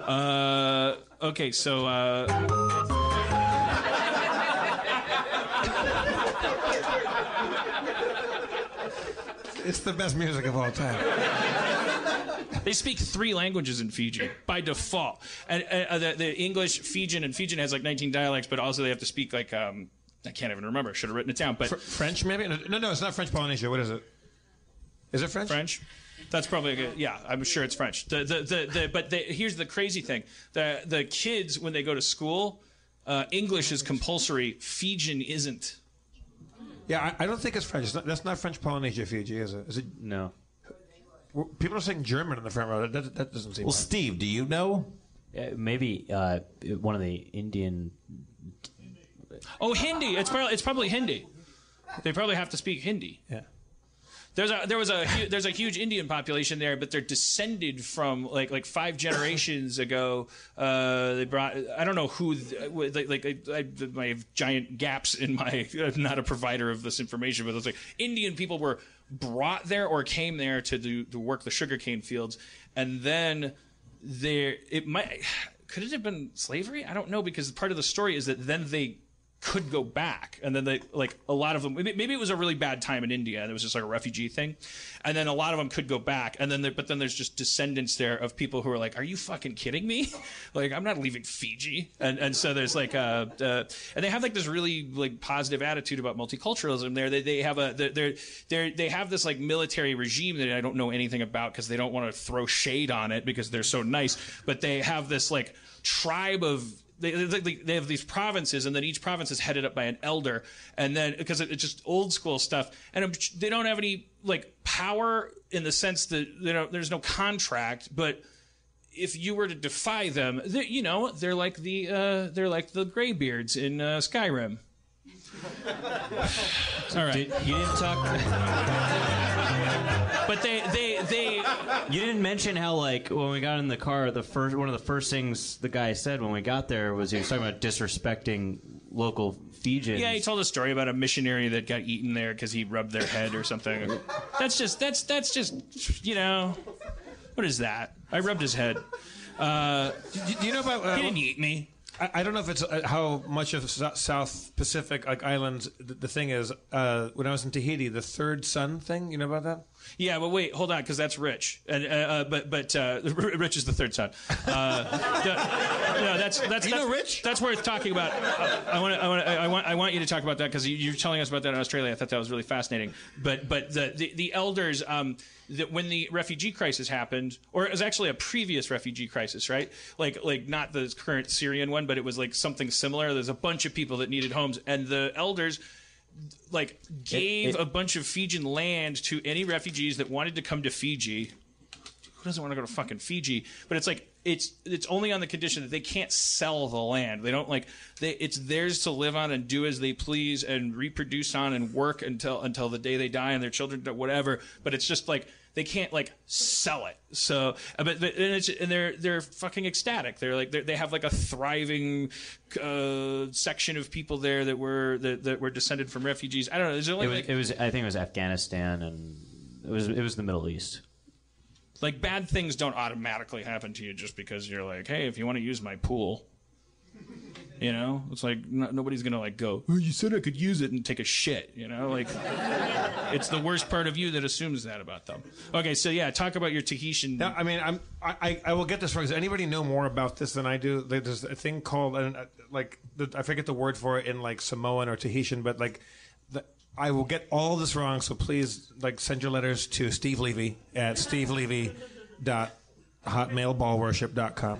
Okay, so it's the best music of all time. they speak 3 languages in Fiji by default, and the English, Fijian, and Fijian has like 19 dialects, but also they have to speak like I can't even remember. I should have written it down. But French, maybe? No, it's not French Polynesia. What is it? Is it French? French. That's probably good. Yeah, I'm sure it's French. But here's the crazy thing: the kids when they go to school, English is compulsory. Fijian isn't. Yeah, I don't think it's French. That's not French Polynesia, Fiji, is it? Is it? No. People are saying German in the front row. That doesn't seem. Well, right. Steve, do you know? Maybe one of the Indian. Oh, Hindi. It's probably Hindi. They probably have to speak Hindi. Yeah. There's a huge Indian population there, but they're descended from like 5 generations ago. They brought, I don't know who, I have giant gaps in my. I'm not a provider of this information, but it's like Indian people were brought there or came there to work the sugarcane fields, and then could it have been slavery? I don't know, because part of the story is that then they could go back, and then a lot of them, maybe it was a really bad time in India and it was just like a refugee thing, and then a lot of them could go back, and then but then there's just descendants there of people who are like, are you fucking kidding me? Like, I'm not leaving Fiji. And so there's like and they have like this really like positive attitude about multiculturalism there. They have this like military regime that I don't know anything about because they don't want to throw shade on it because they're so nice, but they have this like tribe of they have these provinces, and then each province is headed up by an elder, and then because it's just old school stuff, and they don't have any like power in the sense that there's no contract, but if you were to defy them, they're like the Greybeards in Skyrim. All right, You didn't talk. But they You didn't mention how, like, when we got in the car, one of the first things the guy said when we got there was he was talking about disrespecting local Fijians. Yeah, he told a story about a missionary that got eaten there because he rubbed their head or something. That's just what is that? I rubbed his head. Do you know about? He didn't eat me. I don't know if it's how much of South Pacific islands the thing is. When I was in Tahiti, the third son thing. You know about that? Yeah, but wait, hold on, because that's Rich, and but Rich is the third son. That's you know Rich? That's worth talking about. I want you to talk about that because you're telling us about that in Australia. I thought that was really fascinating. But the elders, that when the refugee crisis happened, or it was actually a previous refugee crisis, right? Like not the current Syrian one, but it was like something similar. There's a bunch of people that needed homes, and the elders gave a bunch of Fijian land to any refugees that wanted to come to Fiji. Who doesn't want to go to fucking Fiji? But it's like it's only on the condition that they can't sell the land. They don't it's theirs to live on and do as they please and reproduce on and work until the day they die and their children whatever. But it's just like they can't sell it. So, but they're fucking ecstatic. They have like a thriving section of people there that were descended from refugees. I don't know. I think it was Afghanistan, and it was the Middle East. Like, bad things don't automatically happen to you just because you're like, hey, if you want to use my pool, it's like nobody's gonna go, oh, you said I could use it and take a shit, it's the worst part of you that assumes that about them. Okay, so yeah, talk about your Tahitian. No, I mean, I will get this wrong. Does anybody know more about this than I do? There's a thing called I forget the word for it in Samoan or Tahitian, but I will get all this wrong, so please send your letters to Steve Levy at stevelevy.hotmailballworship.com.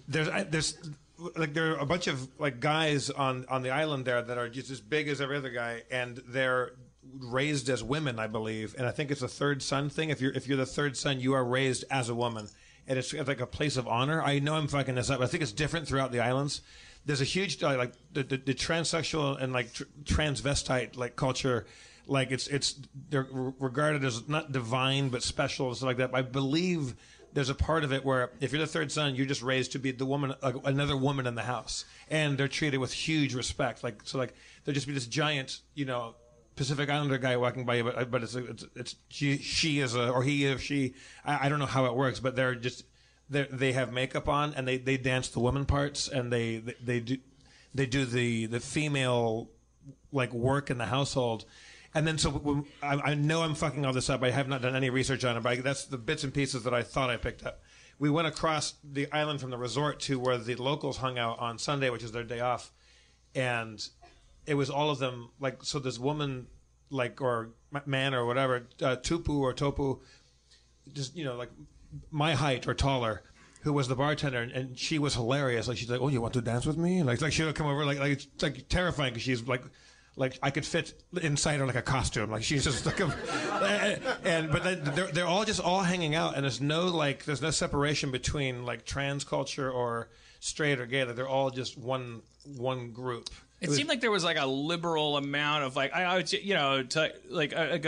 There are a bunch of guys on the island there that are just as big as every other guy, and they're raised as women, I believe, and I think it's a third son thing. If you're the third son, you are raised as a woman, and it's like a place of honor. I know I'm fucking this up, but I think it's different throughout the islands. There's a huge the transsexual and transvestite culture. They're regarded as not divine but special and stuff like that. I believe there's a part of it where if you're the third son, you're just raised to be the woman, another woman in the house, and they're treated with huge respect. There'll just be this giant, Pacific Islander guy walking by you, but it's she is a, or he or she. I don't know how it works, but they have makeup on and they dance the woman parts and they do the female like work in the household. And then so I know I'm fucking all this up. I have not done any research on it, but that's the bits and pieces that I thought I picked up. We went across the island from the resort to where the locals hung out on Sunday, which is their day off, and it was all of them, like, so this woman, like, or man or whatever, Tupu or Topu, just, you know, like my height or taller, who was the bartender, and she was hilarious. Like, she's like, oh, you want to dance with me? Like she would come over, like it's like terrifying, because she's like I could fit inside her like a costume. Like, she's just like but they're all hanging out, and there's no separation between like trans culture or straight or gay. Like, they're all just one group. It seemed like there was like a liberal amount of like I would, you know, like oh,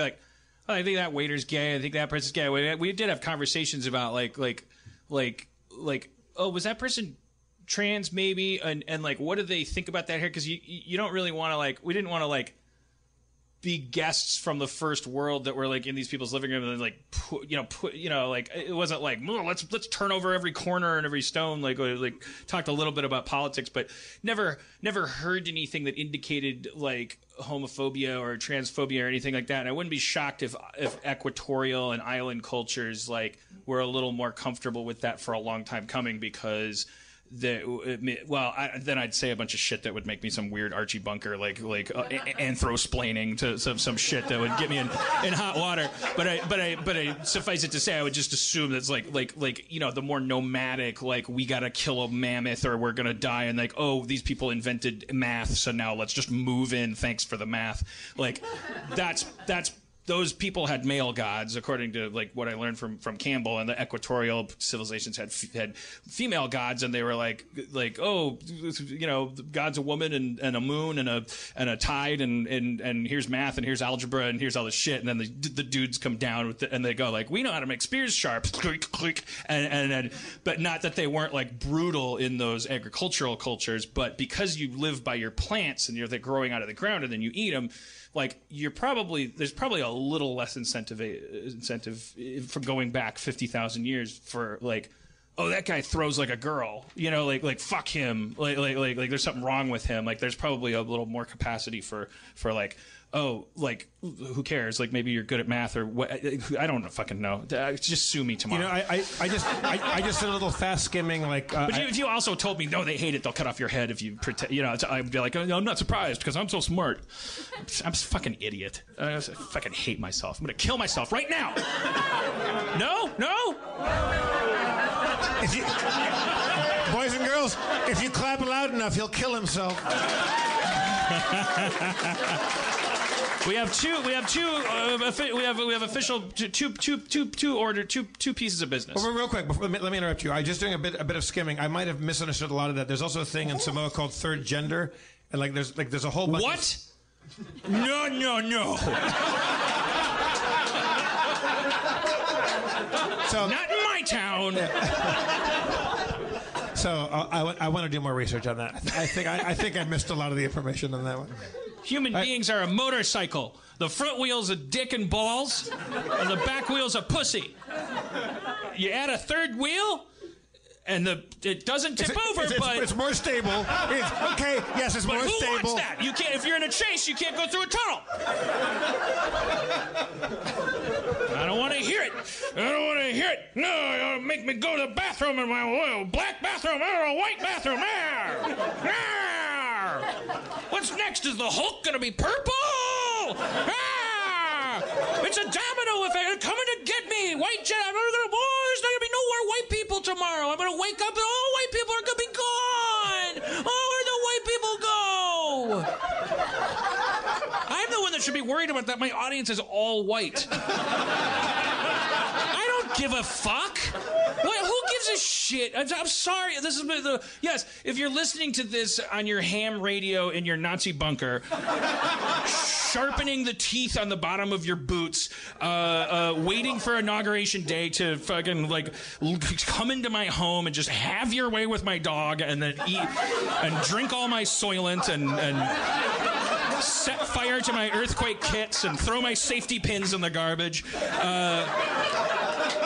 I think that waiter's gay. I think that person's gay. We did have conversations about like oh, was that person trans maybe, and like what do they think about that here? Because you don't really want to, like, we didn't want to like be guests from the first world that were like in these people's living room and like put like it wasn't like, oh, let's turn over every corner and every stone, like talked a little bit about politics, but never heard anything that indicated like homophobia or transphobia or anything like that. And I wouldn't be shocked if equatorial and island cultures like were a little more comfortable with that for a long time coming, because then I'd say a bunch of shit that would make me some weird Archie Bunker like anthro-splaining to some shit that would get me in hot water. But I suffice it to say, I would just assume that's like you know, the more nomadic, like, we gotta kill a mammoth or we're gonna die, and like, oh, these people invented math, so now let's just move in, thanks for the math. Like, that's those people had male gods, according to like what I learned from Campbell, and the equatorial civilizations had female gods, and they were like oh, you know, God's a woman and a moon and a tide and here's math and here's algebra and here's all this shit, and then the dudes come down with and they go like, we know how to make spears sharp, click click, and but not that they weren't like brutal in those agricultural cultures, but because you live by your plants and they're growing out of the ground and then you eat them. Like, there's probably a little less incentive from going back 50,000 years for like, oh, that guy throws like a girl, you know, like fuck him, like there's something wrong with him. Like, there's probably a little more capacity for like, oh, like, who cares? Like, maybe you're good at math or what? I don't fucking know. Just sue me tomorrow. You know, I just did a little fast skimming, like. But if you also told me, no, they hate it, they'll cut off your head if you pretend. You know, I'd be like, oh, no, I'm not surprised because I'm so smart. I'm a fucking idiot. I fucking hate myself. I'm gonna kill myself right now. No. Boys and girls, if you clap loud enough, he'll kill himself. We have official two pieces of business. Well, real quick, let me interrupt you. I just doing a bit of skimming. I might have misunderstood a lot of that. There's also a thing in Samoa called third gender, and there's a whole bunch. What? No. So, not in my town. So I want to do more research on that. I think I missed a lot of the information on that one. Human beings are a motorcycle. The front wheel's a dick and balls, and the back wheel's a pussy. You add a third wheel, and it doesn't tip over, but it's more stable. It's more stable. Who wants that? You can't. If you're in a chase, you can't go through a tunnel. I don't want to hear it. No, make me go to the bathroom in my black bathroom or a white bathroom. What's next? Is the Hulk going to be purple? It's a domino effect. They're coming to get me. White jet. There's not going to be no more white people tomorrow. I'm going to wake up and all white people are going to be gone. Oh, where'd the white people go? I'm the one that should be worried about that. My audience is all white. I don't give a fuck. Who gives a shit? I'm sorry. This is yes. If you're listening to this on your ham radio in your Nazi bunker, sharpening the teeth on the bottom of your boots, waiting for Inauguration Day to fucking like come into my home and just have your way with my dog, and then eat and drink all my Soylent and set fire to my earthquake kits and throw my safety pins in the garbage.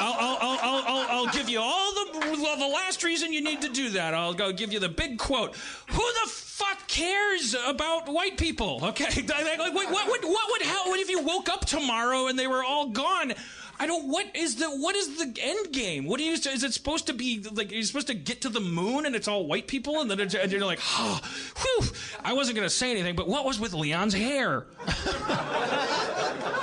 I'll give you all the last reason you need to do that. I'll go give you the big quote. Who the fuck cares about white people? Okay, like, what would happen if you woke up tomorrow and they were all gone? What is the end game? What is it supposed to be like? You're supposed to get to the moon and it's all white people, and then and you're like, oh, whew. I wasn't gonna say anything, but what was with Leon's hair?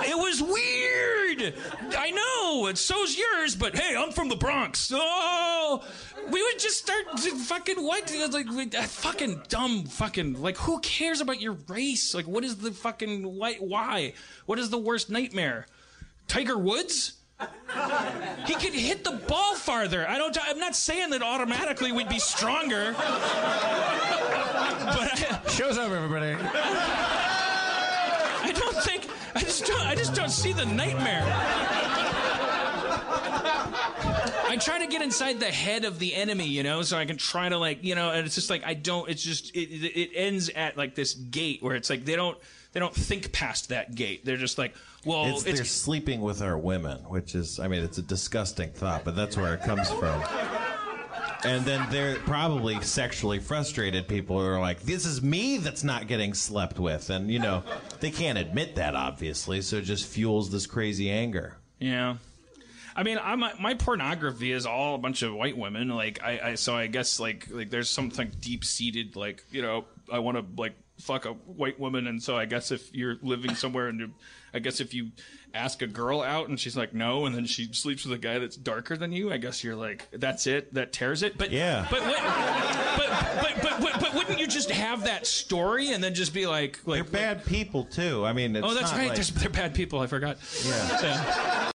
It was weird. I know, and so's yours, but hey, I'm from the Bronx. Oh, we would just start fucking what? Like fucking dumb fucking, like, who cares about your race? Like, what is the fucking why? What is the worst nightmare? Tiger Woods? He could hit the ball farther. I'm not saying that automatically we'd be stronger. But Show's over, everybody. I just don't see the nightmare. I try to get inside the head of the enemy, so I can try to, like, and it's just like it ends at like this gate where it's like they don't think past that gate. They're just like, well, they're sleeping with our women, which is, I mean, it's a disgusting thought, but that's where it comes from. And then they're probably sexually frustrated people who are like, this is me that's not getting slept with. And, they can't admit that, obviously, so it just fuels this crazy anger. Yeah. I mean, my pornography is all a bunch of white women. Like, so I guess, like there's something deep-seated, like, I want to, like, fuck a white woman, and so I guess if you're living somewhere and I guess if you ask a girl out and she's like no, and then she sleeps with a guy that's darker than you, I guess you're like, that's it, that tears it. But yeah, but wouldn't you just have that story and then just be like they're bad people too? I mean, it's that's not right. like... They're bad people. I forgot. Yeah.